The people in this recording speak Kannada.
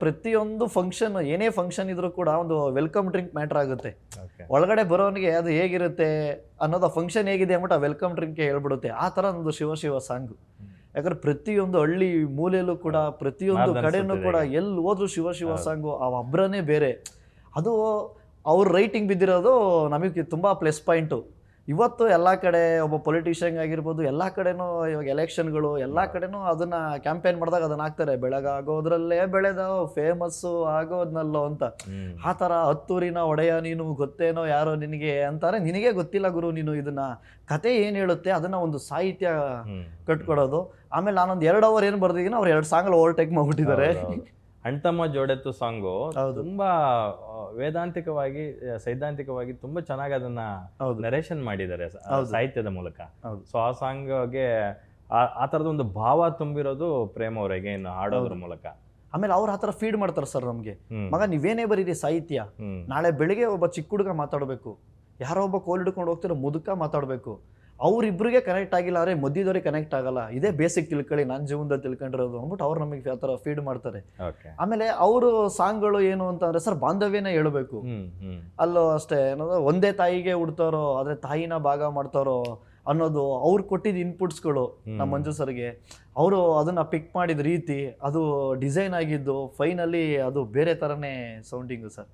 ಪ್ರತಿಯೊಂದು ಫಂಕ್ಷನ್ ಏನೇ ಫಂಕ್ಷನ್ ಇದ್ರೂ ಕೂಡ ಒಂದು ವೆಲ್ಕಮ್ ಡ್ರಿಂಕ್ ಮ್ಯಾಟರ್ ಆಗುತ್ತೆ. ಓಕೆ. ಒಳಗಡೆ ಬರೋನಿಗೆ ಅದು ಹೇಗಿರುತ್ತೆ ಅನ್ನೋದು ಫಂಕ್ಷನ್ ಹೇಗಿದೆ ಅಂದ್ಬಿಟ್ಟು ಆ ವೆಲ್ಕಮ್ ಡ್ರಿಂಕ್ ಹೇಳ್ಬಿಡುತ್ತೆ. ಆ ಥರ ಒಂದು ಶಿವ ಶಿವ ಸಾಂಗು. ಯಾಕಂದ್ರೆ ಪ್ರತಿಯೊಂದು ಹಳ್ಳಿ ಮೂಲೆಯಲ್ಲೂ ಕೂಡ ಪ್ರತಿಯೊಂದು ಕಡೆನೂ ಕೂಡ ಎಲ್ಲಿ ಹೋದ್ರು ಶಿವ ಶಿವ ಸಾಂಗು ಆ ಅಬ್ರನೇ ಬೇರೆ. ಅದು ಅವ್ರ ರೈಟಿಂಗ್ ಬಿದ್ದಿರೋದು ನಮಗೆ ತುಂಬ ಪ್ಲಸ್ ಪಾಯಿಂಟು. ಇವತ್ತು ಎಲ್ಲ ಕಡೆ ಒಬ್ಬ ಪೊಲಿಟಿಷಿಯನ್ ಆಗಿರ್ಬೋದು, ಎಲ್ಲ ಕಡೆನೂ ಇವಾಗ ಎಲೆಕ್ಷನ್ಗಳು ಎಲ್ಲ ಕಡೆನೂ ಅದನ್ನ ಕ್ಯಾಂಪೇನ್ ಮಾಡಿದಾಗ ಅದನ್ನ ಹಾಕ್ತಾರೆ, ಬೆಳಗಾಗೋದ್ರಲ್ಲೇ ಬೆಳೆದ ಫೇಮಸ್ಸು ಆಗೋದ್ನಲ್ಲೋ ಅಂತ. ಆ ಥರ ಹತ್ತೂರಿನ ಒಡೆಯ ನೀನು ಗೊತ್ತೇನೋ ಯಾರೋ ನಿನಗೆ ಅಂತಾರೆ. ನಿನಗೆ ಗೊತ್ತಿಲ್ಲ ಗುರು, ನೀನು ಇದನ್ನ ಕತೆ ಏನು ಹೇಳುತ್ತೆ ಅದನ್ನ ಒಂದು ಸಾಹಿತ್ಯ ಕಟ್ಕೊಡೋದು. ಆಮೇಲೆ ನಾನೊಂದು 2 ಅವರ್ ಏನು ಬರ್ದಿದ್ದೀನಿ, ಅವ್ರು 2 ಸಾಂಗ್ಗಳು ಓವರ್ಟೇಕ್ ಮಾಡ್ಬಿಟ್ಟಿದ್ದಾರೆ. ಅಣ್ತಮ್ಮ ಜೋಡೆತ್ತು ಸಾಂಗು ತುಂಬಾ ವೇದಾಂತಿಕವಾಗಿ ಸೈದ್ಧಾಂತಿಕವಾಗಿ ತುಂಬಾ ಚೆನ್ನಾಗಿ ಅದನ್ನ ನರೇಷನ್ ಮಾಡಿದ್ದಾರೆ ಸಾಹಿತ್ಯದ ಮೂಲಕ. ಸೊ ಆ ಸಾಂಗ್ಗೆ ಆ ತರದ ಒಂದು ಭಾವ ತುಂಬಿರೋದು ಪ್ರೇಮ್ ಅವರಿಗೆ ಹಾಡೋದ್ರ ಮೂಲಕ. ಆಮೇಲೆ ಅವ್ರು ಆ ಥರ ಫೀಡ್ ಮಾಡ್ತಾರೆ ಸರ್ ನಮಗೆ, ಮಗ ನೀವೇನೇ ಬರೀರಿ ಸಾಹಿತ್ಯ, ನಾಳೆ ಬೆಳಿಗ್ಗೆ ಒಬ್ಬ ಚಿಕ್ಕ ಹುಡುಗ ಮಾತಾಡಬೇಕು, ಯಾರೋ ಒಬ್ಬ ಕೋಲ್ ಹಿಡ್ಕೊಂಡು ಹೋಗ್ತಿರೋ ಮುದುಕ ಮಾತಾಡಬೇಕು, ಅವ್ರಿಬ್ರಿಗೆ ಕನೆಕ್ಟ್ ಆಗಿಲ್ಲ ಅಂದರೆ ಮಧ್ಯದವ್ರಿಗೆ ಕನೆಕ್ಟ್ ಆಗಲ್ಲ. ಇದೇ ಬೇಸಿಕ್ ತಿಳ್ಕೊಳ್ಳಿ, ನನ್ನ ಜೀವನದಲ್ಲಿ ತಿಳ್ಕೊಂಡಿರೋದು ಅಂದ್ಬಿಟ್ಟು ಅವ್ರು ನಮಗೆ ಆ ಥರ ಫೀಡ್ ಮಾಡ್ತಾರೆ. ಆಮೇಲೆ ಅವರು ಸಾಂಗ್ಗಳು ಏನು ಅಂತಂದ್ರೆ ಸರ್ ಬಾಂಧವ್ಯನೇ ಹೇಳಬೇಕು. ಅಲ್ಲೂ ಅಷ್ಟೇ ಏನೋ ಒಂದೇ ತಾಯಿಗೆ ಹುಡ್ತಾರೋ ಆದರೆ ತಾಯಿನ ಭಾಗ ಮಾಡ್ತಾರೋ ಅನ್ನೋದು ಅವ್ರು ಕೊಟ್ಟಿದ್ದ ಇನ್ಪುಟ್ಸ್ಗಳು ನಮ್ಮ ಮಂಜು ಸರ್ಗೆ. ಅವರು ಅದನ್ನ ಪಿಕ್ ಮಾಡಿದ ರೀತಿ, ಅದು ಡಿಸೈನ್ ಆಗಿದ್ದು ಫೈನಲಿ ಅದು ಬೇರೆ ಥರನೇ ಸೌಂಡಿಂಗು ಸರ್.